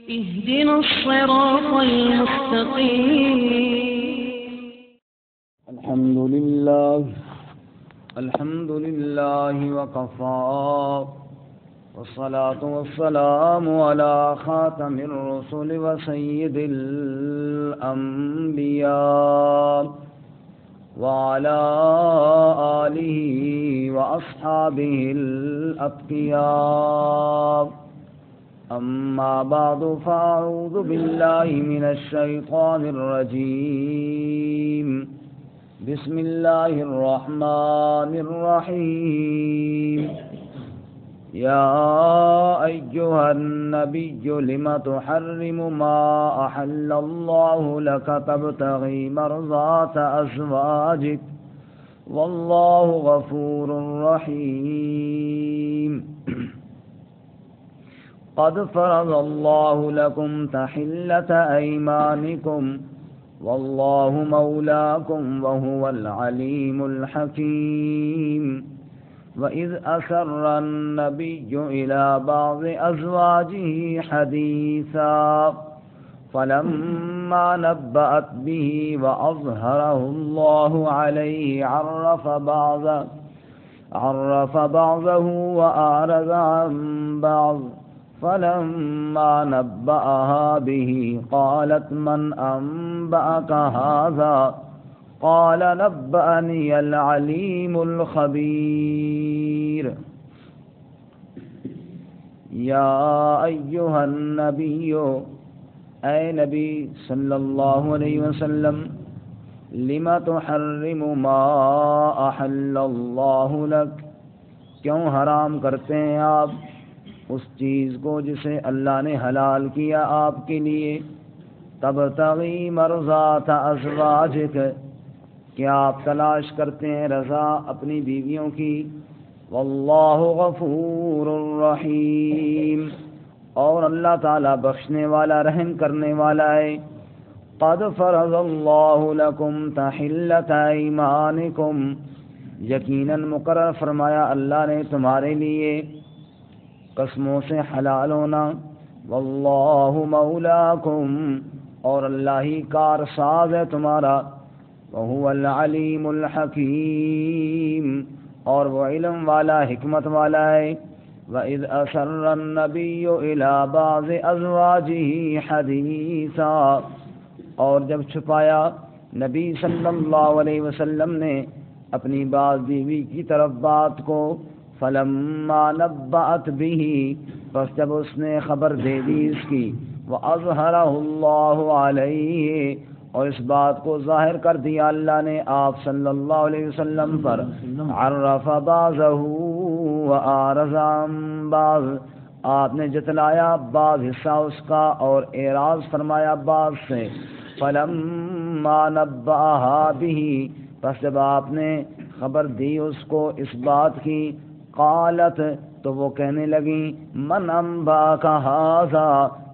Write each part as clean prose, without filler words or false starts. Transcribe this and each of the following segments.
اهدنا الصراط المستقيم. الحمد لله وكفى والصلاة والسلام على خاتم الرسل وسيد الأنبياء وعلى آله وأصحابه الأتقياء. أما بعد فأعوذ بالله من الشيطان الرجيم. بسم الله الرحمن الرحيم. يا أيها النبي لم تحرم ما أحل الله لك تبتغي مرضات أزواجك والله غفور رحيم. قد فرض الله لكم تحلة أيمانكم والله مولاكم وهو العليم الحكيم. وإذ أسر النبي إلى بعض أزواجه حديثا فلما نبأت به وأظهره الله عليه عرف بعضه وأعرض عن بعض. فلما نبأها به قالت من أنبأك هذا قال نبأني العليم الخبير. یا ایہا النبی، اے نبی صلی اللہ علیہ وسلم، لم تحرم ما احل اللہ لک، کیوں حرام کرتے ہیں آپ اس چیز کو جسے اللہ نے حلال کیا آپ کے لیے؟ تبتغی مرضات ازواجک، کیا آپ تلاش کرتے ہیں رضا اپنی بیویوں کی؟ واللہ غفور رحیم، اور اللہ تعالی بخشنے والا رحم کرنے والا ہے. قد فرض اللہ لکم تحلۃ ایمانکم، یقیناً مقرر فرمایا اللہ نے تمہارے لیے قسموں سے حلال ہونا. واللہ مولاکم، اور اللہ ہی کارساز ہے تمہارا. وہو العلیم الحکیم، اور وہ علم والا حکمت والا ہے. وَإِذْ أَسَرَّ النَّبِيُّ إِلَى بَعْضِ أَزْوَاجِهِ حَدِيثًا، اور جب چھپایا نبی صلی اللہ علیہ وسلم نے اپنی بعض بیوی کی طرف بات کو. فَلَمَّا نَبَّأَتْ بِهِ، پس جب اس نے خبر دے دی اس کی. وَأَظْهَرَهُ اللَّهُ عَلَيْهِ، اور اس بات کو ظاہر کر دیا اللہ نے آپ صلی اللہ علیہ وسلم پر. عرف بعضه وأعرض عن بعض، آپ نے جتلایا بعض حصہ اس کا اور اعراض فرمایا بعض سے. فلما نبأها به، پس جب آپ نے خبر دی اس کو اس بات کی. قالت، تو وہ کہنے لگیں، من انبأک ھذا،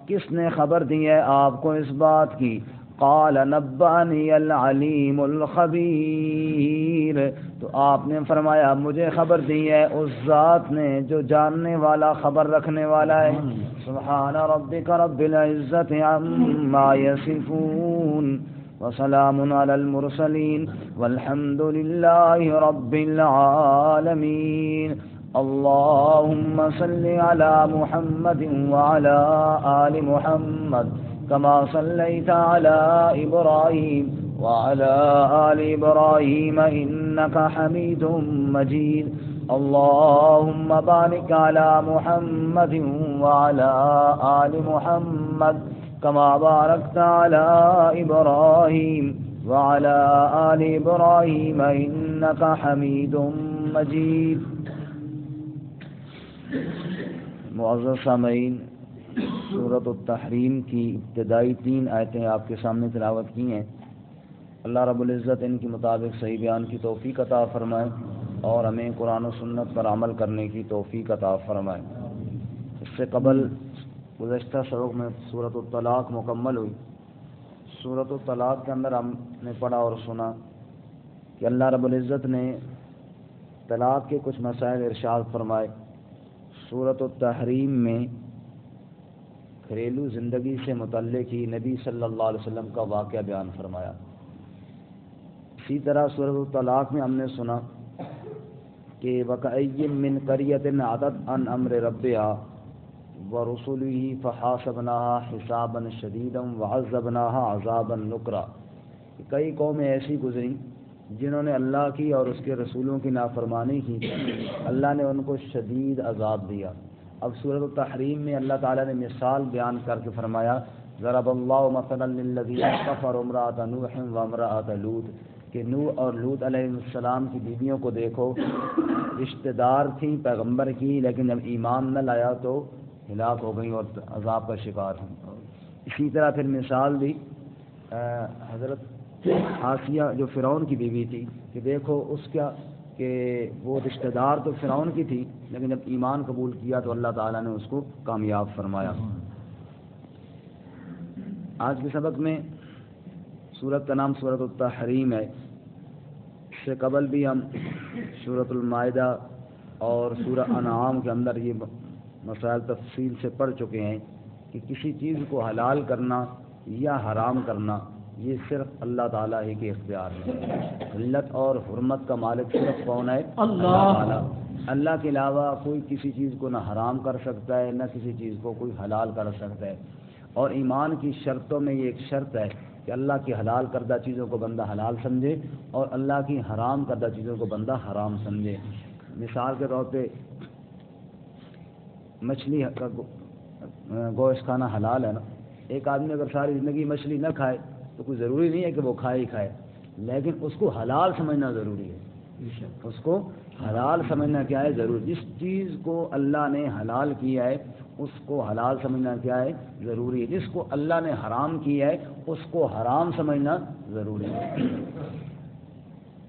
کس نے خبر دی ہے آپ کو اس بات کی؟ قال نبأنی العلیم الخبیر، تو آپ نے فرمایا مجھے خبر دی ہے اس ذات نے جو جاننے والا خبر رکھنے والا ہے. سبحان ربک رب العزت عما یصفون وسلام علی المرسلین والحمد للہ رب العالمین. اللہم صل علی محمد وعلی آل محمد كما صليت على إبراهيم وعلى آل إبراهيم إنك حميد مجيد. اللهم بارك على محمد وعلى آل محمد كما باركت على إبراهيم وعلى آل إبراهيم إنك حميد مجيد. معزز سامعین، سورۃ التحریم کی ابتدائی 3 آیتیں آپ کے سامنے تلاوت کی ہیں. اللہ رب العزت ان کے مطابق صحیح بیان کی توفیق عطا فرمائے اور ہمیں قرآن و سنت پر عمل کرنے کی توفیق عطا فرمائے. اس سے قبل گزشتہ سبق میں سورۃ الطلاق مکمل ہوئی. سورۃ الطلاق کے اندر ہم نے پڑھا اور سنا کہ اللہ رب العزت نے طلاق کے کچھ مسائل ارشاد فرمائے. سورۃ التحریم میں گھریلو زندگی سے متعلق ہی نبی صلی اللہ علیہ وسلم کا واقعہ بیان فرمایا۔ اسی طرح سورۃ الطلاق میں ہم نے سنا کہ وَكَأَيٍّ مِّن قَرْيَةٍ عَتَتْ عَنْ أَمْرِ رَبِّهَا وَرُسُلِهِ فَحَاسَبْنَاهَا حِسَابًا شَدِيدًا وَعَذَّبْنَاهَا عَذَابًا نُكْرًا، کئی قومیں ایسی گزری جنہوں نے اللہ کی اور اس کے رسولوں کی نافرمانی کی، اللہ نے ان کو شدید عذاب دیا۔ اب سورۃ التحریم میں اللہ تعالیٰ نے مثال بیان کر کے فرمایا ضرب اللہ مثلا للذین کفروا امرأۃ نوح وامرأۃ لوط، کہ نوح اور لوط علیہ السلام کی بیویوں کو دیکھو، رشتہ دار تھیں پیغمبر کی، لیکن جب ایمان نہ لایا تو ہلاک ہو گئیں اور عذاب کا شکار ہوئیں۔ اسی طرح پھر مثال دی حضرت آسیہ جو فرعون کی بیوی تھی، کہ دیکھو اس کا کہ وہ رشتہ دار تو فرعون کی تھی، لیکن جب ایمان قبول کیا تو اللہ تعالیٰ نے اس کو کامیاب فرمایا۔ آج کے سبق میں سورت کا نام سورۃ التحریم ہے۔ اس سے قبل بھی ہم سورۃ المائدہ اور سورہ انعام کے اندر یہ مسائل تفصیل سے پڑھ چکے ہیں کہ کسی چیز کو حلال کرنا یا حرام کرنا یہ صرف اللہ تعالیٰ ہی کے اختیار میں، علت اور حرمت کا مالک صرف کون ہے؟ اللہ تعالیٰ۔ اللہ کے علاوہ کوئی کسی چیز کو نہ حرام کر سکتا ہے، نہ کسی چیز کو کوئی حلال کر سکتا ہے۔ اور ایمان کی شرطوں میں یہ ایک شرط ہے کہ اللہ کی حلال کردہ چیزوں کو بندہ حلال سمجھے اور اللہ کی حرام کردہ چیزوں کو بندہ حرام سمجھے۔ مثال کے طور پہ مچھلی کا گوشت کھانا حلال ہے نا، ایک آدمی اگر ساری زندگی مچھلی نہ کھائے تو کوئی ضروری نہیں ہے کہ وہ کھائے ہی کھائے، لیکن اس کو حلال سمجھنا ضروری ہے۔ اس کو حلال سمجھنا کیا ہے؟ ضروری۔ جس چیز کو اللہ نے حلال کیا ہے اس کو حلال سمجھنا کیا ہے؟ ضروری ہے۔ جس کو اللہ نے حرام کیا ہے اس کو حرام سمجھنا ضروری ہے۔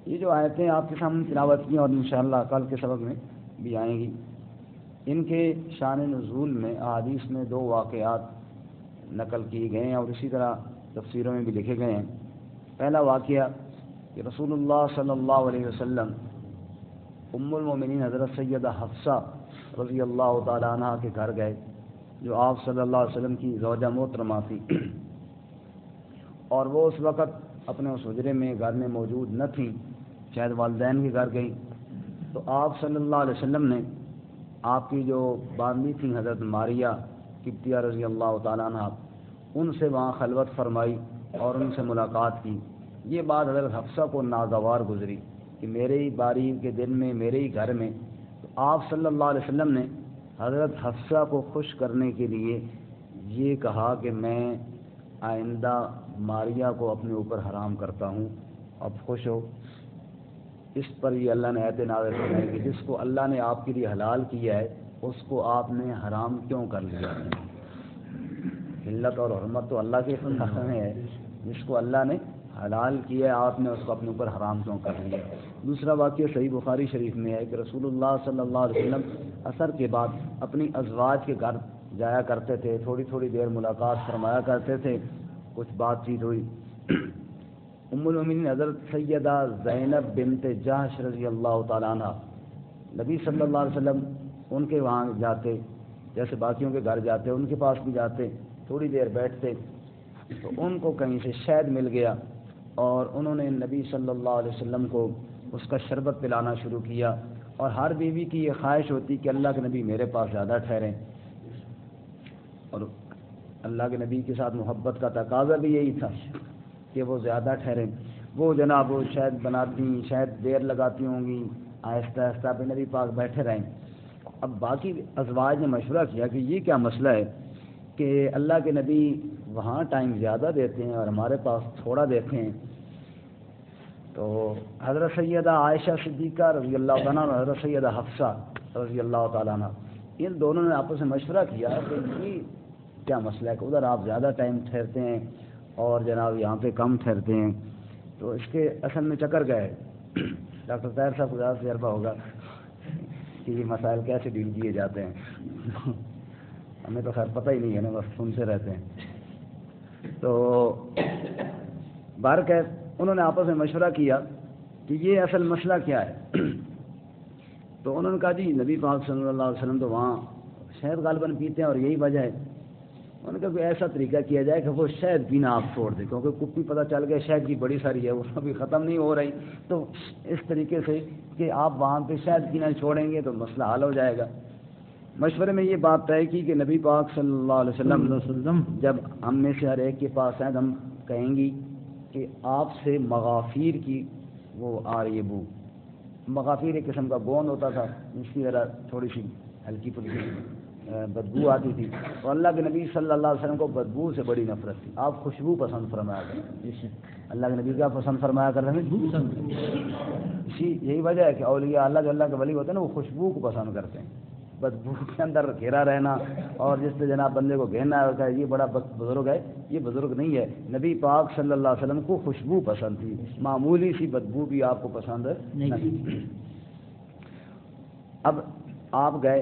یہ جو آیتیں آپ کے سامنے تلاوت کی اور انشاءاللہ کل کے سبق میں بھی آئیں گی، ان کے شان نزول میں احادیث میں دو واقعات نقل کیے گئے ہیں اور اسی طرح تفسیروں میں بھی لکھے گئے ہیں۔ پہلا واقعہ کہ رسول اللہ صلی اللہ علیہ وسلم ام المومنین حضرت سیدہ حفصہ رضی اللہ تعالیٰ عنہ کے گھر گئے، جو آپ صلی اللہ علیہ وسلم کی زوجہ محترمہ تھی، اور وہ اس وقت اپنے اس حجرے میں گھر میں موجود نہ تھیں، شاید والدین کے گھر گئیں۔ تو آپ صلی اللہ علیہ وسلم نے آپ کی جو باندھی تھیں حضرت ماریہ قبطیہ رضی اللہ تعالیٰ عنہ، ان سے وہاں خلوت فرمائی اور ان سے ملاقات کی۔ یہ بات حضرت حفصہ کو ناگوار گزری کہ میرے ہی باری کے دن میں میرے ہی گھر میں۔ تو آپ صلی اللہ علیہ وسلم نے حضرت حفصہ کو خوش کرنے کے لیے یہ کہا کہ میں آئندہ ماریہ کو اپنے اوپر حرام کرتا ہوں، اب خوش ہو۔ اس پر یہ اللہ نے آیت نازل فرمائی کہ جس کو اللہ نے آپ کے لیے حلال کیا ہے اس کو آپ نے حرام کیوں کر لیا؟ علت اور حرمت تو اللہ کے اختیار میں ہے، جس کو اللہ نے حلال کیا ہے آپ نے اس کو اپنے اوپر حرام کیوں کر لیا؟ دوسرا واقعہ صحیح بخاری شریف میں ہے کہ رسول اللہ صلی اللہ علیہ وسلم عصر کے بعد اپنی ازواج کے گھر جایا کرتے تھے، تھوڑی تھوڑی دیر ملاقات فرمایا کرتے تھے، کچھ بات چیت ہوئی۔ ام المومنین حضرت سیدہ زینب بنت جحش رضی اللہ تعالیٰ عنہ، نبی صلی اللہ علیہ وسلم ان کے وہاں جاتے، جیسے باقیوں کے گھر جاتے ان کے پاس بھی جاتے، تھوڑی دیر بیٹھتے تو ان کو کہیں سے شہد مل گیا اور انہوں نے نبی صلی اللہ علیہ وسلم کو اس کا شربت پلانا شروع کیا۔ اور ہر بیوی کی یہ خواہش ہوتی کہ اللہ کے نبی میرے پاس زیادہ ٹھہریں، اور اللہ کے نبی کے ساتھ محبت کا تقاضا بھی یہی تھا کہ وہ زیادہ ٹھہریں۔ وہ جناب وہ شہد بناتی، شاید دیر لگاتی ہوں گی، آہستہ آہستہ پہ نبی پاک بیٹھے رہیں۔ اب باقی ازواج نے مشورہ کیا کہ یہ کیا مسئلہ ہے کہ اللہ کے نبی وہاں ٹائم زیادہ دیتے ہیں اور ہمارے پاس تھوڑا دیتے ہیں۔ تو حضرت سیدہ عائشہ صدیقہ رضی اللہ تعالیٰ عنہ، حضرت سیدہ حفصہ رضی اللہ تعالیٰ عنہ، ان دونوں نے آپس میں مشورہ کیا کہ یہ کیا مسئلہ ہے کہ ادھر آپ زیادہ ٹائم ٹھہرتے ہیں اور جناب یہاں پہ کم ٹھہرتے ہیں۔ تو اس کے اصل میں چکر گئے، ڈاکٹر طاہر صاحب کو زیادہ تجربہ ہوگا کہ یہ مسائل کیسے ڈیل کیے جاتے ہیں، ہمیں تو خیر پتہ ہی نہیں ہے نا، بس سنتے رہتے ہیں۔ تو بہرکیف انہوں نے آپس میں مشورہ کیا کہ یہ اصل مسئلہ کیا ہے۔ تو انہوں نے کہا جی نبی پاک صلی اللہ علیہ وسلم تو وہاں شہد غالباً پیتے ہیں اور یہی وجہ ہے۔ انہوں نے کہا کوئی ایسا طریقہ کیا جائے کہ وہ شہد پینا آپ چھوڑ دیں، کیونکہ کپی پتہ چل گیا شہد کی بڑی ساری ہے، وہ ابھی ختم نہیں ہو رہی، تو اس طریقے سے کہ آپ وہاں پہ شہد پینا چھوڑیں گے تو مسئلہ حل ہو جائے گا۔ مشورے میں یہ بات طے کی کہ نبی پاک صلی اللہ علیہ وسلم جب ہم میں سے ہر ایک کے پاس آئیں، ہم کہیں گی کہ آپ سے مغافیر کی وہ آ رہی ہے بو۔ مغافیر ایک قسم کا گوند ہوتا تھا، اس کی ذرا تھوڑی سی ہلکی پھلکی بدبو آتی تھی، اور اللہ کے نبی صلی اللہ علیہ وسلم کو بدبو سے بڑی نفرت تھی، آپ خوشبو پسند فرمایا کریں۔ اللہ کے نبی کیا پسند فرمایا کر رہے ہیں؟ یہی وجہ ہے کہ اولیاء اللہ جو اللہ کے ولی ہوتے ہیں نا، وہ خوشبو کو پسند کرتے ہیں۔ بدبو کے اندر گھیرا رہنا اور جس سے جناب بندے کو گھیرنا ہوتا ہے، یہ بڑا بزرگ ہے، یہ بزرگ نہیں ہے۔ نبی پاک صلی اللہ علیہ وسلم کو خوشبو پسند تھی، معمولی سی بدبو بھی آپ کو پسند نہیں۔ اب آپ گئے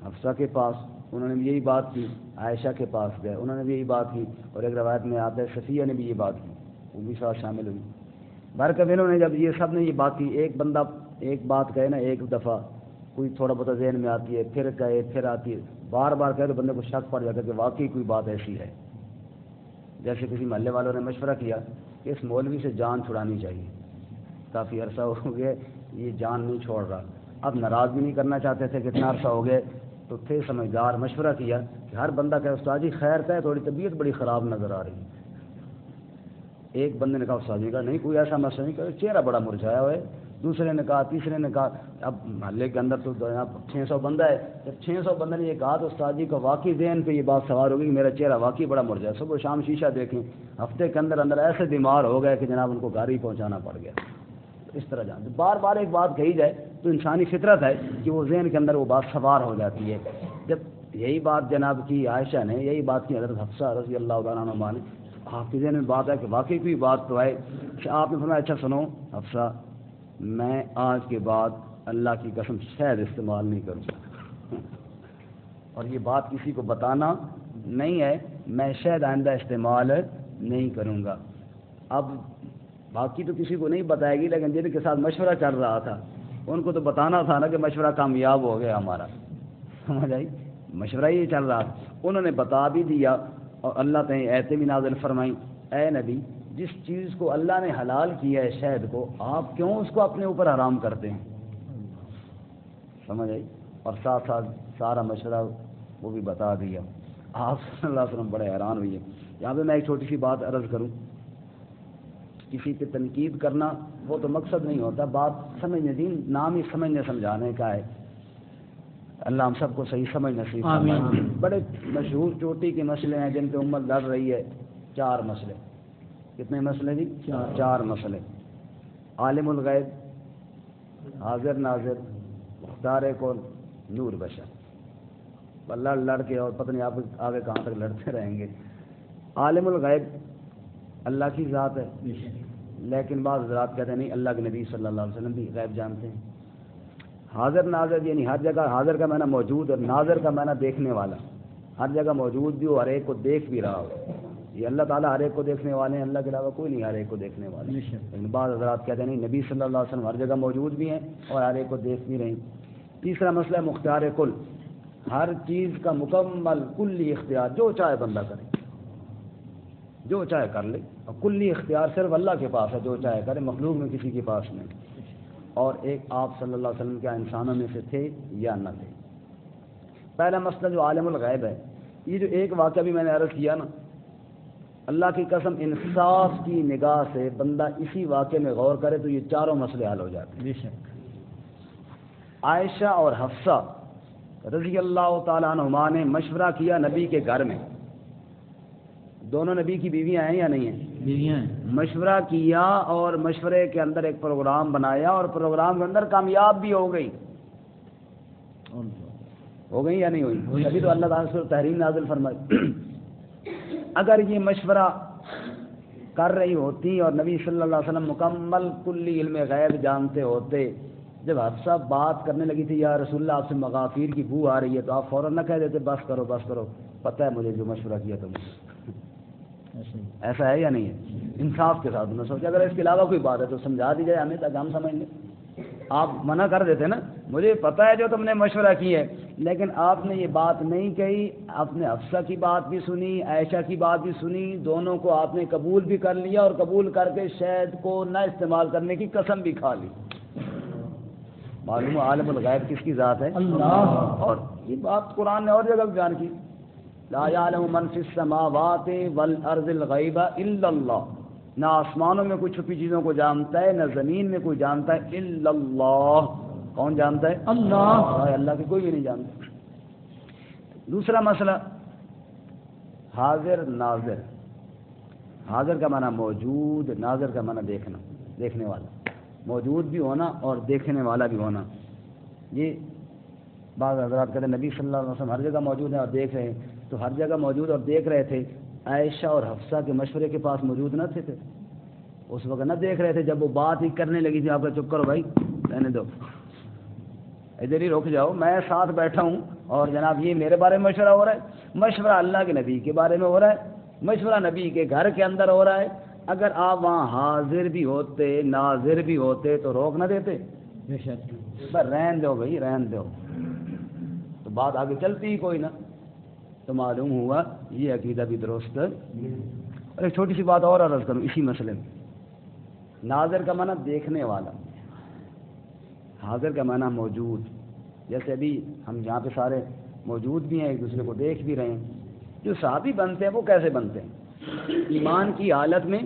حفصہ کے پاس، انہوں نے بھی یہی بات کی، عائشہ کے پاس گئے، انہوں نے بھی یہی بات کی، اور ایک روایت میں آتا ہے صفیہ نے بھی یہ بات کی، وہ بھی ساتھ شامل ہوئی۔ برکت انہوں نے جب یہ سب نے یہ بات کی، ایک بندہ ایک بات کہے نا ایک دفعہ، کوئی تھوڑا بہت ذہن میں آتی ہے، پھر کہے پھر آتی ہے، بار بار کہے تو بندے کو شک پڑ جاتا ہے کہ واقعی کوئی بات ایسی ہے۔ جیسے کسی محلے والوں نے مشورہ کیا کہ اس مولوی سے جان چھڑانی چاہیے، کافی عرصہ ہو گیا یہ جان نہیں چھوڑ رہا، اب ناراض بھی نہیں کرنا چاہتے تھے، کتنا عرصہ ہو گئے، تو تھے سمجھدار، مشورہ کیا کہ ہر بندہ کہے استاد جی خیر کا ہے، تھوڑی طبیعت بڑی خراب نظر آ رہی ہے۔ ایک بندے نے کہا استاد جی کا نہیں کوئی ایسا مسئلہ نہیں، کہ چہرہ بڑا مرجھایا ہوا ہے۔ دوسرے نے کہا، تیسرے نے کہا، اب محلے کے اندر تو 600 بندہ ہے، جب 600 بندے نے یہ کہا تو استاد جی کا واقعی ذہن پہ یہ بات سوار ہوگی کہ میرا چہرہ واقعی بڑا مرجھایا ہے، صبح و شام شیشہ دیکھیں، ہفتے کے اندر اندر ایسے بیمار ہو گئے کہ جناب ان کو گاڑی پہنچانا پڑ گیا۔ اس طرح جان بار بار ایک بات کہی جائے تو انسانی فطرت ہے کہ وہ ذہن کے اندر وہ بات سوار ہو جاتی ہے۔ جب یہی بات جناب کی عائشہ نے، یہی بات کی حضرت حفصہ رضی اللہ تعالیٰ عنہا نے، آپ کے ذہن میں بات ہے کہ واقعی کوئی بات تو ہے، آپ نے فرمایا اچھا سنو حفصہ، میں آج کے بعد اللہ کی قسم شہد استعمال نہیں کروں گا، اور یہ بات کسی کو بتانا نہیں ہے، میں شہد آئندہ استعمال نہیں کروں گا۔ اب باقی تو کسی کو نہیں بتائے گی، لیکن جن کے ساتھ مشورہ چل رہا تھا ان کو تو بتانا تھا نا کہ مشورہ کامیاب ہو گیا ہمارا، سمجھ آئی؟ مشورہ یہ چل رہا تھا، انہوں نے بتا بھی دیا، اور اللہ تعالیٰ ایتیں بھی نازل فرمائیں، اے نبی جس چیز کو اللہ نے حلال کیا ہے شہد کو، آپ کیوں اس کو اپنے اوپر حرام کرتے ہیں؟ سمجھ آئی؟ اور ساتھ ساتھ سارا مشورہ وہ بھی بتا دیا۔ آپ صلی اللہ علیہ وسلم بڑے حیران ہوئے۔ یہاں پہ میں ایک چھوٹی سی بات عرض کروں، کسی پہ تنقید کرنا وہ تو مقصد نہیں ہوتا، بات سمجھنے، دین نام ہی سمجھنے سمجھانے کا ہے۔ اللہ ہم سب کو صحیح سمجھ نصیب فرمائے۔ بڑے مشہور چوٹی کے مسئلے ہیں جن پہ امت لڑ رہی ہے، 4 مسئلے۔ کتنے مسئلے جی؟ 4 مسئلے۔ عالم الغیب، حاضر ناظر، مختار کون، نور بشر، لڑ کے اور پتہ نہیں آپ آگے کہاں تک لڑتے رہیں گے۔ عالم الغیب اللہ کی ذات ہے، لیکن بعض حضرات کہتے ہیں نہیں، اللہ کے نبی صلی اللہ علیہ وسلم بھی غیب جانتے ہیں۔ حاضر ناظر یعنی ہر جگہ، حاضر کا معنی موجود اور ناظر کا معنی دیکھنے والا، ہر جگہ موجود بھی ہو، ہر ایک کو دیکھ بھی رہا ہو۔ یہ اللہ تعالیٰ ہر ایک کو دیکھنے والے ہیں، اللہ کے علاوہ کوئی نہیں ہر ایک کو دیکھنے والے، لیکن بعض حضرات کہتے ہیں نہیں، نبی صلی اللہ علیہ وسلم ہر جگہ موجود بھی ہیں اور ہر ایک کو دیکھ بھی رہے ہیں۔ تیسرا مسئلہ ہے مختار کل، ہر چیز کا مکمل کلی اختیار، جو چاہے بندہ کرے، جو چاہے کر لے، اور کلی اختیار صرف اللہ کے پاس ہے، جو چاہے کرے، مخلوق میں کسی کے پاس نہیں۔ اور ایک آپ صلی اللہ علیہ وسلم کیا انسانوں میں سے تھے یا نہ تھے؟ پہلا مسئلہ جو عالم الغیب ہے، یہ جو ایک واقعہ بھی میں نے عرض کیا نا، اللہ کی قسم انصاف کی نگاہ سے بندہ اسی واقعے میں غور کرے تو یہ 4 مسئلے حل ہو جاتے ہیں۔ عائشہ اور حفصہ رضی اللہ تعالیٰ عنہما نے مشورہ کیا نبی کے گھر میں، دونوں نبی کی بیویاں ہیں یا نہیں ہیں؟ بیویاں ہیں۔ مشورہ کیا اور مشورے کے اندر ایک پروگرام بنایا، اور پروگرام کے اندر کامیاب بھی ہو گئی یا نہیں ہوئی؟ ابھی تو اللہ تعالیٰ سے تحریم نازل فرمائی۔ اگر یہ مشورہ کر رہی ہوتی اور نبی صلی اللہ علیہ وسلم مکمل کلی علم غیب جانتے ہوتے، جب حفصہ بات کرنے لگی تھی یا رسول اللہ آپ سے مغافیر کی بو آ رہی ہے، تو آپ فوراً نہ کہہ دیتے بس کرو بس کرو، پتہ ہے مجھے جو مشورہ کیا تم نے۔ ایسا ہے یا نہیں ہے؟ انصاف کے ساتھ انہوں نے سوچا اگر اس کے علاوہ کوئی بات ہے تو سمجھا دی جائے ہمیں تاکہ ہم سمجھ لیں۔ آپ منع کر دیتے نا، مجھے پتہ ہے جو تم نے مشورہ کی ہے، لیکن آپ نے یہ بات نہیں کہی، آپ نے حفصہ کی بات بھی سنی، عائشہ کی بات بھی سنی، دونوں کو آپ نے قبول بھی کر لیا اور قبول کر کے شہد کو نہ استعمال کرنے کی قسم بھی کھا لی۔ معلوم عالم الغیب کس کی ذات ہے؟ اللہ۔ اور یہ بات قرآن نے اور جگہ بھی بیان کی، لا یعلم من فی السماوات والارض الغیب الا اللہ، نہ آسمانوں میں کوئی چھپی چیزوں کو جانتا ہے، نہ زمین میں کوئی جانتا ہے، الا اللہ، کون جانتا ہے؟ اللہ۔ اللہ کے کوئی بھی نہیں جانتا۔ دوسرا مسئلہ حاضر ناظر۔ حاضر کا معنی موجود، ناظر کا معنی دیکھنا، دیکھنے والا، موجود بھی ہونا اور دیکھنے والا بھی ہونا۔ یہ بعض حضرات کہتے ہیں نبی صلی اللہ علیہ وسلم ہر جگہ موجود ہیں اور دیکھ رہے ہیں، تو ہر جگہ موجود اور دیکھ رہے تھے، عائشہ اور حفصہ کے مشورے کے پاس موجود نہ تھے، اس وقت نہ دیکھ رہے تھے، جب وہ بات ہی کرنے لگی تھی آپ کا چپ کرو بھائی، رہنے دو، ادھر ہی رک جاؤ، میں ساتھ بیٹھا ہوں اور جناب یہ میرے بارے میں مشورہ ہو رہا ہے، مشورہ اللہ کے نبی کے بارے میں ہو رہا ہے، مشورہ نبی کے گھر کے اندر ہو رہا ہے، اگر آپ وہاں حاضر بھی ہوتے ناظر بھی ہوتے تو روک نہ دیتے؟ بس رہن دو بھائی، رہن دو، تو بات آگے چلتی ہی کوئی نہ۔ تو معلوم ہوا یہ عقیدہ بھی درست ہے۔ اور ایک چھوٹی سی بات اور عرض کروں اسی مسئلے میں، ناظر کا معنی دیکھنے والا، حاضر کا معنی موجود۔ جیسے ابھی ہم یہاں پہ سارے موجود بھی ہیں، ایک دوسرے کو دیکھ بھی رہے ہیں۔ جو صحابی بنتے ہیں وہ کیسے بنتے ہیں؟ ایمان کی حالت میں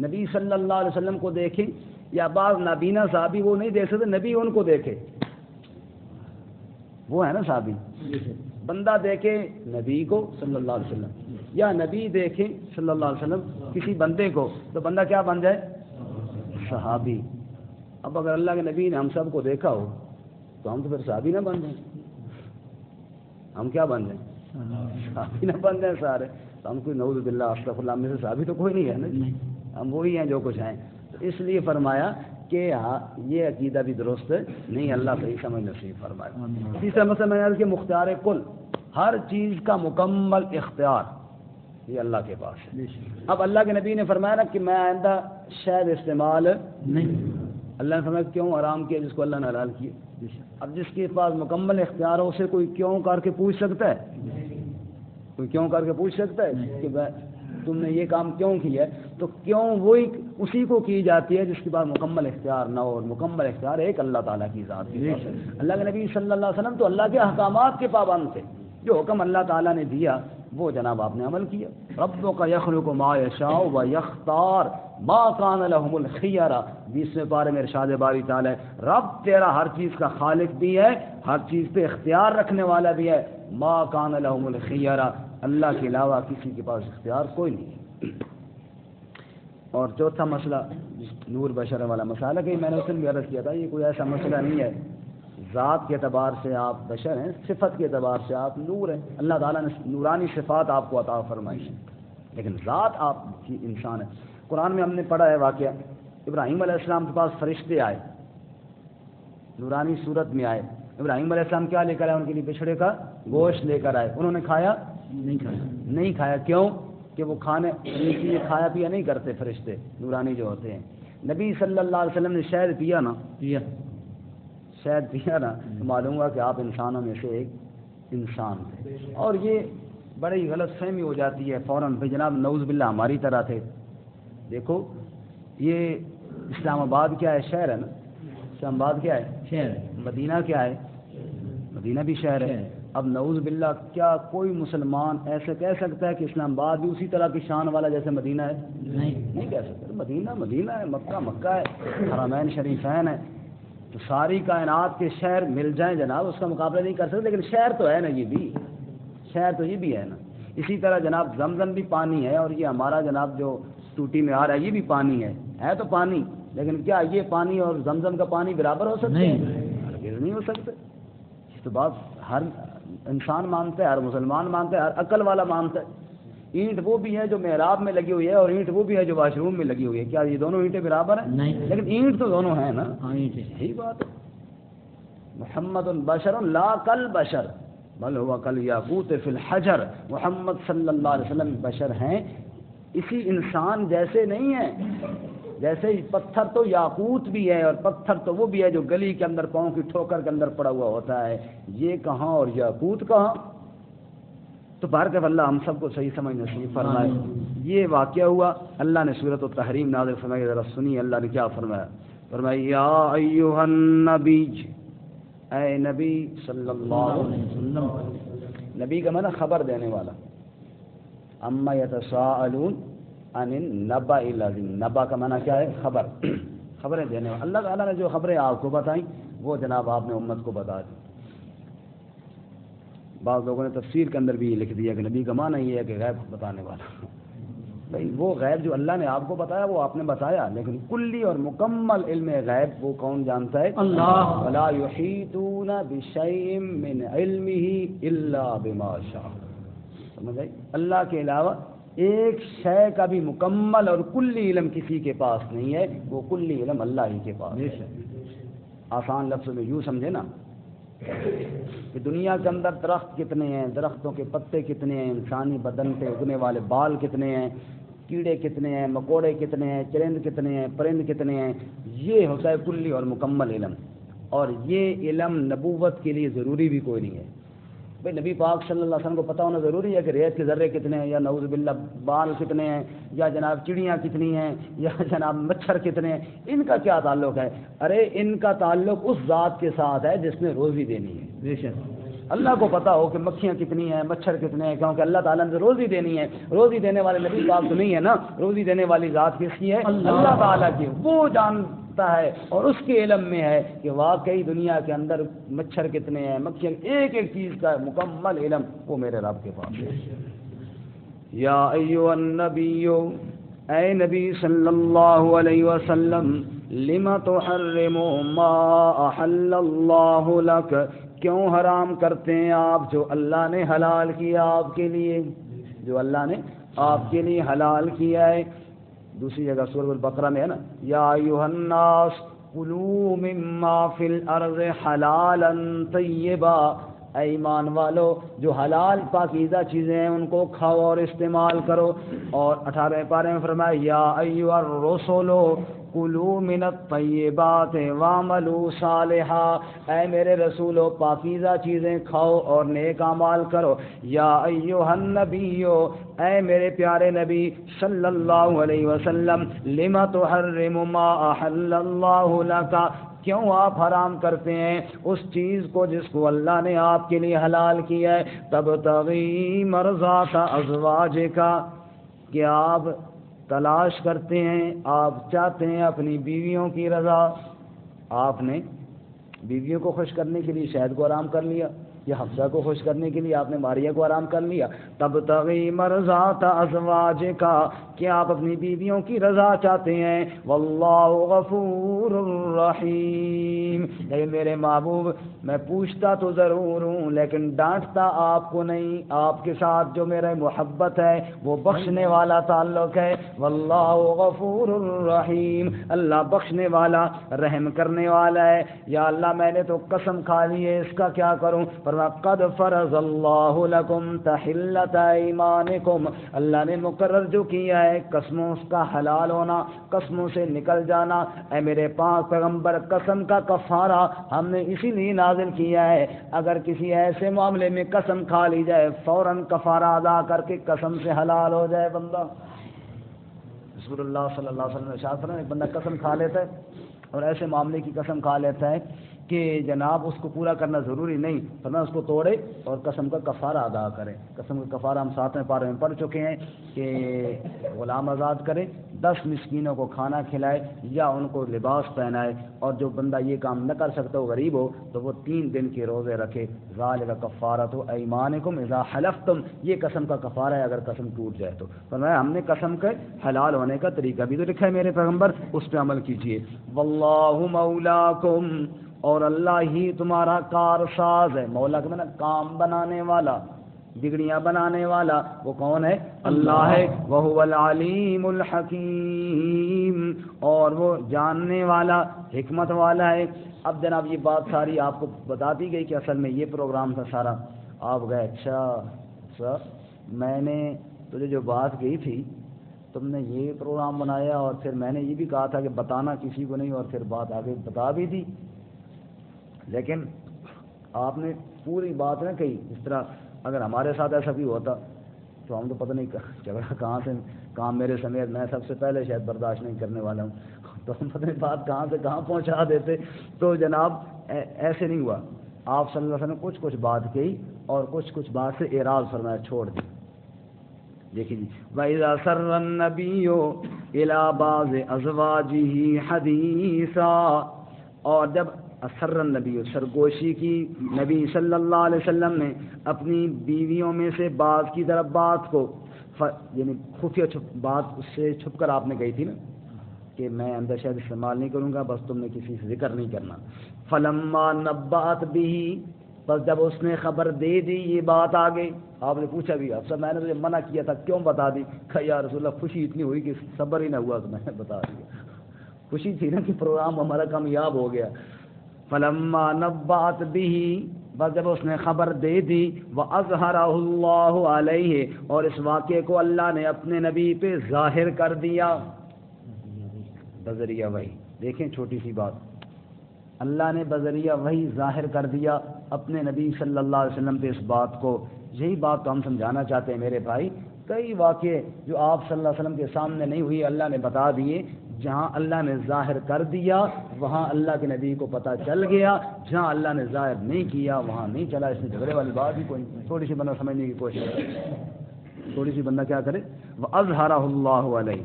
نبی صلی اللہ علیہ وسلم کو دیکھیں، یا بعض نابینا صحابی وہ نہیں دیکھ سکتے، نبی ان کو دیکھے، وہ ہے نا صحابی۔ بندہ دیکھے نبی کو صلی اللہ علیہ وسلم، یا نبی دیکھے صلی اللہ علیہ وسلم کسی بندے کو، تو بندہ کیا بن جائے؟ صحابی۔ اب اگر اللہ کے نبی نے ہم سب کو دیکھا ہو تو ہم تو پھر صحابی نہ بن جائیں، ہم کیا بن جائیں؟ صحابی نہ بن جائیں سارے، تو ہم کوئی نعوذ باللہ استغفر اللہ میں سے صحابی تو کوئی نہیں ہے نا، ہم وہی ہیں جو کچھ ہیں۔ تو اس لیے فرمایا کہ یہ عقیدہ بھی درست نہیں، اللہ صحیح سمجھ نصیب فرمائے۔ تیسرا مسئلہ میں نے عرض کیا، مختار کل، ہر چیز کا مکمل اختیار یہ اللہ کے پاس ہے۔ اب اللہ کے نبی نے فرمایا نا کہ میں آئندہ شہد استعمال نہیں، اللہ نے فرمایا کیوں حرام کیا جس کو اللہ نے حلال کیا۔ اب جس کے پاس مکمل اختیار ہو اسے کوئی کیوں کر کے پوچھ سکتا ہے؟ کوئی کیوں کر کے پوچھ سکتا ہے کہ تم نے یہ کام کیوں کیا ہے؟ تو کیوں وہی اسی کو کی جاتی ہے جس کے پاس مکمل اختیار نہ ہو، اور مکمل اختیار ایک اللہ تعالیٰ کی ذات ہے۔ اللہ کے نبی صلی اللہ علیہ وسلم تو اللہ کے احکامات کے پابند تھے، جو حکم اللہ تعالیٰ نے دیا وہ جناب آپ نے عمل کیا۔ ربک یخلق ما یشاء و یختار ما کان لهم الخیرہ، 20ویں پارے میں ارشاد باری تعالیٰ ہے، رب تیرا ہر چیز کا خالق بھی ہے، ہر چیز پہ اختیار رکھنے والا بھی ہے، ما کان لهم الخیرہ، اللہ کے علاوہ کسی کے پاس اختیار کوئی نہیں ہے۔ اور چوتھا مسئلہ نور بشر والا مسئلہ کہ میں نے اس دن بھی عرض کیا تھا، یہ کوئی ایسا مسئلہ نہیں ہے ذات کے اعتبار سے آپ بشر ہیں، صفت کے اعتبار سے آپ نور ہیں، اللہ تعالیٰ نے نورانی صفات آپ کو عطا فرمائی ہیں، لیکن ذات آپ کی انسان ہے۔ قرآن میں ہم نے پڑھا ہے واقعہ، ابراہیم علیہ السلام کے پاس فرشتے آئے، نورانی صورت میں آئے، ابراہیم علیہ السلام کیا لے کر آئے؟ ان کے لیے بچھڑے کا گوشت لے کر آئے، انہوں نے کھایا نہیں کھایا، کیوں کہ وہ کھانے چیزیں کھایا پیا نہیں کرتے فرشتے نورانی جو ہوتے ہیں۔ نبی صلی اللہ علیہ وسلم نے شہد پیا نا، شہد پیا نا، تو معلوم ہوا کہ آپ انسانوں میں سے ایک انسان تھے، اور یہ بڑی غلط فہمی ہو جاتی ہے فوراً، بھائی جناب نعوذ باللہ ہماری طرح تھے۔ دیکھو یہ اسلام آباد کیا ہے؟ شہر ہے نا، اسلام آباد کیا ہے؟ شہر ہے۔ مدینہ کیا ہے؟ مدینہ بھی شہر ہے۔ اب نعوذ باللہ کیا کوئی مسلمان ایسے کہہ سکتا ہے کہ اسلام آباد بھی اسی طرح کی شان والا جیسے مدینہ ہے؟ نہیں کہہ سکتا۔ مدینہ مدینہ ہے، مکہ مکہ ہے، حرمین شریفین ہے، تو ساری کائنات کے شہر مل جائیں جناب اس کا مقابلہ نہیں کر سکتے، لیکن شہر تو ہے نا، یہ بھی شہر تو یہ بھی ہے نا۔ اسی طرح جناب زمزم بھی پانی ہے، اور یہ ہمارا جناب جو ٹوٹی میں آ رہا ہے یہ بھی پانی ہے تو پانی، لیکن کیا یہ پانی اور زمزم کا پانی برابر ہو سکتے ہیں؟ ہرگز نہیں ہو سکتے۔ اس تو بات ہر انسان مانتا ہے، ہر مسلمان مانتا ہے، ہر عقل والا مانتا ہے۔ اینٹ وہ بھی ہے جو محراب میں لگی ہوئی ہے، اور اینٹ وہ بھی ہے جو واش روم میں لگی ہوئی ہے، کیا یہ دونوں اینٹیں برابر ہیں؟ نہیں، لیکن اینٹ تو دونوں ہیں نا۔ یہی بات ہے، محمد بشر لا کل بشر بل هو کالیاقوت فی الحجر، محمد صلی اللہ علیہ وسلم بشر ہیں، اسی انسان جیسے نہیں ہیں، جیسے ہی پتھر تو یاقوت بھی ہے اور پتھر تو وہ بھی ہے جو گلی کے اندر پاؤں کی ٹھوکر کے اندر پڑا ہوا ہوتا ہے، یہ کہاں اور یاقوت کہاں؟ تو بارک اللہ ہم سب کو صحیح سمجھ نصیب فرمائے۔ یہ واقعہ ہوا، اللہ نے سورۃ التحریم نازل فرمائی، ذرا سنیے اللہ نے کیا فرمایا۔ فرمایا یا ایھا النبی، اے نبی صلی اللہ علیہ وسلم، نبی کا معنی خبر دینے والا، اما یتساءلون عن النبأ العظیم، نبا کا معنی کیا ہے؟ خبر، خبریں دینے والا۔ اللہ تعالیٰ نے جو خبریں آپ کو بتائیں وہ جناب آپ نے امت کو بتا دی۔ بعض لوگوں نے تفسیر کے اندر بھی یہ لکھ دیا کہ نبی کا معنی یہ ہے کہ غیب بتانے والا۔ بھائی وہ غیب جو اللہ نے آپ کو بتایا وہ آپ نے بتایا، لیکن کلی اور مکمل علم غیب وہ کون جانتا ہے؟ اللہ۔ ولا یحیطون بشیء من علمہ الا بما شاء، سمجھ آئی؟ اللہ کے علاوہ ایک شے کا بھی مکمل اور کلی علم کسی کے پاس نہیں ہے، وہ کلی علم اللہ ہی کے پاس ہے۔ آسان لفظ میں یوں سمجھے نا کہ دنیا کے اندر درخت کتنے ہیں، درختوں کے پتے کتنے ہیں، انسانی بدن پہ اگنے والے بال کتنے ہیں، کیڑے کتنے ہیں، مکوڑے کتنے ہیں، چرند کتنے ہیں، پرند کتنے ہیں، یہ ہوتا ہے کلی اور مکمل علم۔ اور یہ علم نبوت کے لیے ضروری بھی کوئی نہیں ہے۔ بھائی نبی پاک صلی اللہ علیہ وسلم کو پتہ ہونا ضروری ہے کہ ریت کے ذرے کتنے ہیں، یا نعوذ باللہ بال کتنے ہیں، یا جناب چڑیاں کتنی ہیں، یا جناب مچھر کتنے ہیں، ان کا کیا تعلق ہے؟ ارے ان کا تعلق اس ذات کے ساتھ ہے جس نے روزی دینی ہے۔ بے شک اللہ کو پتا ہو کہ مکھیاں کتنی ہیں، مچھر کتنے ہیں، کیونکہ اللہ تعالیٰ نے روزی دینی ہے۔ روزی دینے والے نبی پاک تو نہیں ہے نا، روزی دینے والی ذات کس کی ہے؟ اللہ تعالیٰ کی، وہ جانتا ہے اور اس کے علم میں ہے کہ واقعی دنیا کے اندر مچھر کتنے ہیں، مکھیاں، ایک ایک چیز کا مکمل علم وہ میرے رب کے پاس ہے۔ یا ایھا النبی، اے نبی صلی اللہ علیہ وسلم، لم تحرم ما احل اللہ لک، کیوں حرام کرتے ہیں آپ جو اللہ نے حلال کیا آپ کے لیے، جو اللہ نے آپ کے لیے حلال کیا ہے۔ دوسری جگہ سورۃ البقرہ میں ہے نا، یا ایھا الناس کلوا مما فی الارض حلالا طیبا، اے ایمان والو جو حلال پاکیزہ چیزیں ہیں ان کو کھاؤ اور استعمال کرو۔ اور 18ویں پارے میں فرمایا یا ایھا الرسل کلوا من الطیبات واعملوا صالحا، اے میرے رسولو پاکیزہ چیزیں کھاؤ اور نیک اعمال کرو۔ یا ایھا النبی، اے میرے پیارے نبی صلی اللہ علیہ وسلم، لم تحرم ما احل اللہ لک، کیوں آپ حرام کرتے ہیں اس چیز کو جس کو اللہ نے آپ کے لیے حلال کیا ہے۔ تبتغی مرضات ازواجک، کہ آپ تلاش کرتے ہیں، آپ چاہتے ہیں اپنی بیویوں کی رضا۔ آپ نے بیویوں کو خوش کرنے کے لیے شہد کو حرام کر لیا، یا حفصہ کو خوش کرنے کے لیے آپ نے ماریہ کو حرام کر لیا۔ تبتغی مرضات ازواجک، کہ آپ اپنی بیویوں کی رضا چاہتے ہیں۔ واللہ غفور رحیم، اے میرے محبوب میں پوچھتا تو ضرور ہوں لیکن ڈانٹتا آپ کو نہیں، آپ کے ساتھ جو میرا محبت ہے وہ بخشنے والا تعلق ہے۔ واللہ غفور رحیم، اللہ بخشنے والا رحم کرنے والا ہے۔ یا اللہ میں نے تو قسم کھا لی ہے، اس کا کیا کروں؟ قد فرض اللہ لکم تحلۃ ایمانکم، اللہ نے مقرر جو کیا ہے قسموں کا حلال ہونا، قسموں سے نکل جانا۔ اے میرے پاک پیغمبر، قسم کا کفارہ ہم نے اسی لیے نازل کیا ہے، اگر کسی ایسے معاملے میں قسم کھا لی جائے فوراً کفارہ ادا کر کے قسم سے حلال ہو جائے بندہ۔ رسول اللہ صلی اللہ علیہ وسلم نے ارشاد فرمایا، ایک بندہ قسم کھا لیتا ہے اور ایسے معاملے کی قسم کھا لیتا ہے کہ جناب اس کو پورا کرنا ضروری نہیں، فرمایا اس کو توڑے اور قسم کا کفارہ ادا کرے۔ قسم کا کفارہ ہم 7ویں پارے میں پڑھ چکے ہیں کہ غلام آزاد کرے، 10 مسکینوں کو کھانا کھلائے یا ان کو لباس پہنائے، اور جو بندہ یہ کام نہ کر سکتا، وہ غریب ہو تو وہ 3 دن کے روزے رکھے۔ ذالک کفارۃ ایمانکم اذا حلفتم، یہ قسم کا کفارہ ہے اگر قسم ٹوٹ جائے تو۔ فرمایا ہم نے قسم کے حلال ہونے کا طریقہ بھی تو لکھا ہے میرے پیغمبر، اس پہ عمل کیجیے۔ واللہ مولاکم، اور اللہ ہی تمہارا کارساز ہے۔ مولا کے معنی کام بنانے والا، بگڑیاں بنانے والا، وہ کون ہے؟ اللہ ہے۔ وَهُوَ الْعَلِيمُ الْحَكِيمُ، اور وہ جاننے والا، حکمت والا ہے۔ اب جناب یہ بات ساری آپ کو بتا دی گئی کہ اصل میں یہ پروگرام تھا سارا۔ آپ گئے اچھا سر میں نے تجھے جو بات کہی تھی تم نے یہ پروگرام بنایا اور پھر میں نے یہ بھی کہا تھا کہ بتانا کسی کو نہیں، اور پھر بات آگے بتا بھی دی، لیکن آپ نے پوری بات نہ کہی۔ اس طرح اگر ہمارے ساتھ ایسا بھی ہوتا تو ہم تو پتہ نہیں جھگڑا کہاں سے، کام میرے سمیت میں سب سے پہلے شاید برداشت نہیں کرنے والا ہوں، تو ہم پتہ نہیں بات کہاں سے کہاں پہنچا دیتے۔ تو جناب ایسے نہیں ہوا، آپ صلی اللہ علیہ وسلم نے کچھ بات کہی اور کچھ بات سے اعراض فرمایا، چھوڑ دی۔ دیکھیے جی، وَإِذَا سَرَّ النَّبِيُّ إِلَىٰ بَعْضِ أَزْوَاجِهِ حَدِيثًا، اور جب اثر النبی سرگوشی کی نبی صلی اللہ علیہ وسلم نے اپنی بیویوں میں سے بعض کی طرف بات کو یعنی خفیہ بات اس سے چھپ کر آپ نے کہی تھی نا کہ میں اندر شاید استعمال نہیں کروں گا، بس تم نے کسی سے ذکر نہیں کرنا۔ فلما نبأت به، بس جب اس نے خبر دے دی یہ بات آگے، آپ نے پوچھا بھی افسر میں نے تجھے منع کیا تھا کیوں بتا دی؟ کہ یا رسول اللہ خوشی اتنی ہوئی کہ صبر ہی نہ ہوا تو میں نے بتا دیا، خوشی تھی نا کہ پروگرام ہمارا کامیاب ہو گیا۔ فلما نبأت به، بس جب اس نے خبر دے دی، وَأَظْهَرَهُ اللَّهُ عَلَيْهِ، اور اس واقعے کو اللہ نے اپنے نبی پہ ظاہر کر دیا بذریعہ وحی۔ دیکھیں چھوٹی سی بات، اللہ نے بذریعہ وحی ظاہر کر دیا اپنے نبی صلی اللہ علیہ وسلم پہ اس بات کو۔ یہی بات تو ہم سمجھانا چاہتے ہیں میرے بھائی، کئی واقعے جو آپ صلی اللہ علیہ وسلم کے سامنے نہیں ہوئی اللہ نے بتا دیے، جہاں اللہ نے ظاہر کر دیا وہاں اللہ کے نبی کو پتہ چل گیا، جہاں اللہ نے ظاہر نہیں کیا وہاں نہیں چلا۔ اس میں جھگڑے والی بات ہی کوئی نہیں، تھوڑی سی بندہ سمجھنے کی کوشش کرے، تھوڑی سی بندہ کیا کرے، وَأَظْهَرَهُ اللَّهُ عَلَيْهِ،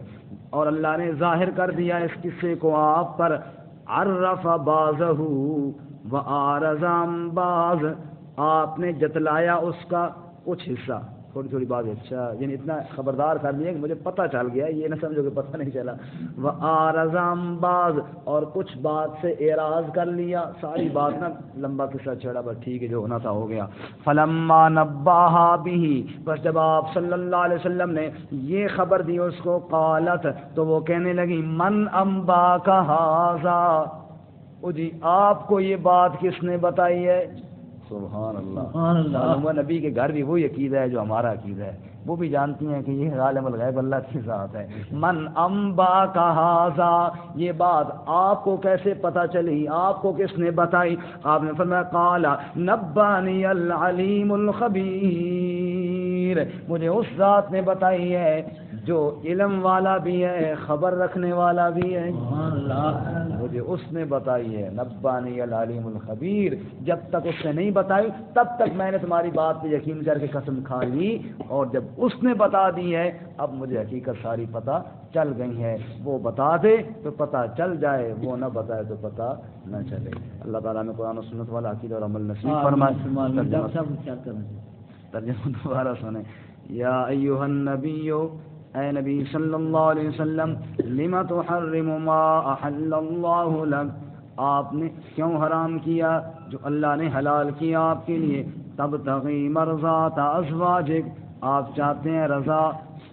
اور اللہ نے ظاہر کر دیا اس قصے کو آپ پر۔ عَرَّفَ بَعْضَهُ وَأَعْرَضَ عَن بَعْضٍ، آپ نے جتلایا اس کا کچھ حصہ، تھوڑی تھوڑی بات، اچھا یعنی اتنا خبردار کر دیا کہ مجھے پتہ چل گیا، یہ نہ سمجھو کہ پتہ نہیں چلا۔ وَأَعْرَضَ عَن بَعْضٍ، اور کچھ بات سے اعراض کر لیا، ساری بات نہ لمبا قصہ چھڑا، بس ٹھیک ہے جو ہونا تھا ہو گیا۔ فَلَمَّا نَبَّأَهَا بِهِ، بس جب آپ صلی اللہ علیہ وسلم نے یہ خبر دی اس کو، قالت، تو وہ کہنے لگی، من انباک ھذا، او جی آپ کو یہ بات کس نے بتائی ہے؟ سبحان اللہ، نبی کے گھر بھی وہی عقیدہ ہے جو ہمارا عقیدہ ہے، وہ بھی جانتی ہیں کہ یہ عالم الغیب اللہ کی ذات ہے۔ من انباک ھذا، یہ بات آپ کو کیسے پتہ چلی، آپ کو کس نے بتائی؟ آپ نے فرمایا، قال نبانی العلیم الخبیر، مجھے اس ذات نے بتائی ہے جو علم والا بھی ہے خبر رکھنے والا بھی ہے، مجھے اس نے بتائی ہے۔ نبانی العلیم الخبیر، جب تک اس نے نہیں بتائی تب تک میں نے تمہاری بات پہ یقین کر کے قسم کھا لی، اور جب اس نے بتا دی ہے اب مجھے حقیقت ساری پتہ چل گئی ہے۔ وہ بتا دے تو پتہ چل جائے، وہ نہ بتائے تو پتہ نہ چلے۔ اللہ تعالیٰ نے قرآن و سنت والا عقیدہ اور عمل نصیب فرمائے۔ ترجمہ دوبارہ سنیں۔ یا ایھا النبی، اے نبی صلی اللہ علیہ وسلم، لم تحرم ما احل اللہ لک، آپ نے کیوں حرام کیا جو اللہ نے حلال کیا آپ کے لیے؟ تبتغی مرضات ازواجک، آپ چاہتے ہیں رضا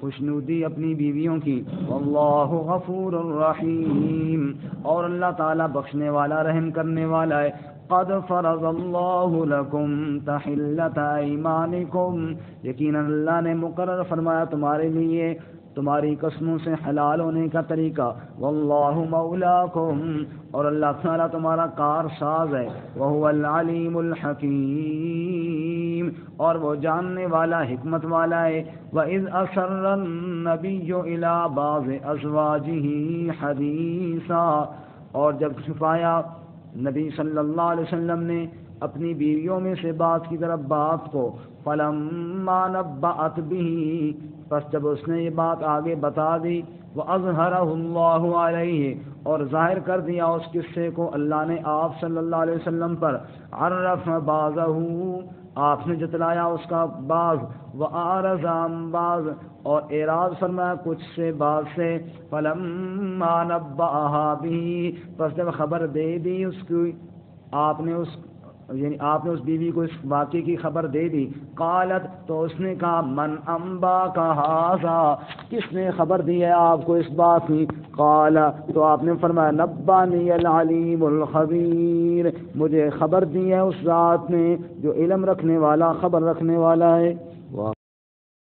خوشنودی اپنی بیویوں کی۔ واللہ غفور الرحیم، اور اللہ تعالیٰ بخشنے والا رحم کرنے والا ہے۔ قد فرض اللہ لکم تحلۃ ایمانکم، یقیناً اللہ نے مقرر فرمایا تمہارے لیے تمہاری قسموں سے حلال ہونے کا طریقہ۔ واللہ مولاکم، اور اللہ تعالیٰ تمہارا کار ساز ہے۔ وہو العلیم الحکیم، اور وہ جاننے والا حکمت والا ہے۔ وَإِذْ أَسَرَّ النَّبِيُّ إِلَىٰ بَعْضِ أَزْوَاجِهِ حَدِيثًا، اور جب چھپایا نبی صلی اللہ علیہ وسلم نے اپنی بیویوں میں سے بات کی طرف بات کو۔ فَلَمَّا نَبَّأَتْ بِهِ، پس جب اس نے یہ بات آگے بتا دی، وَأَظْهَرَهُ اللَّهُ عَلَيْهِ، اور ظاہر کر دیا اس قصے کو اللہ نے آپ صلی اللہ علیہ وسلم پر۔ عَرَّفَ بَعْضَهُ، آپ نے جتلایا اس کا بعض، وَأَعْرَضَ عَن بَعْضٍ، اور اعراض فرمایا کچھ سے بعض سے۔ فَلَمَّا نَبَّأَهَا بِهِ، پس جب خبر دے دی اس کی، آپ نے اس بیوی کو اس واقعے کی خبر دے دی۔ قالت، تو اس نے کہا، من انباک ھذا، کس نے خبر دی ہے آپ کو اس بات کی؟ قال، تو آپ نے فرمایا، نبانی العلیم الخبیر، مجھے خبر دی ہے اس ذات نے جو علم رکھنے والا خبر رکھنے والا ہے۔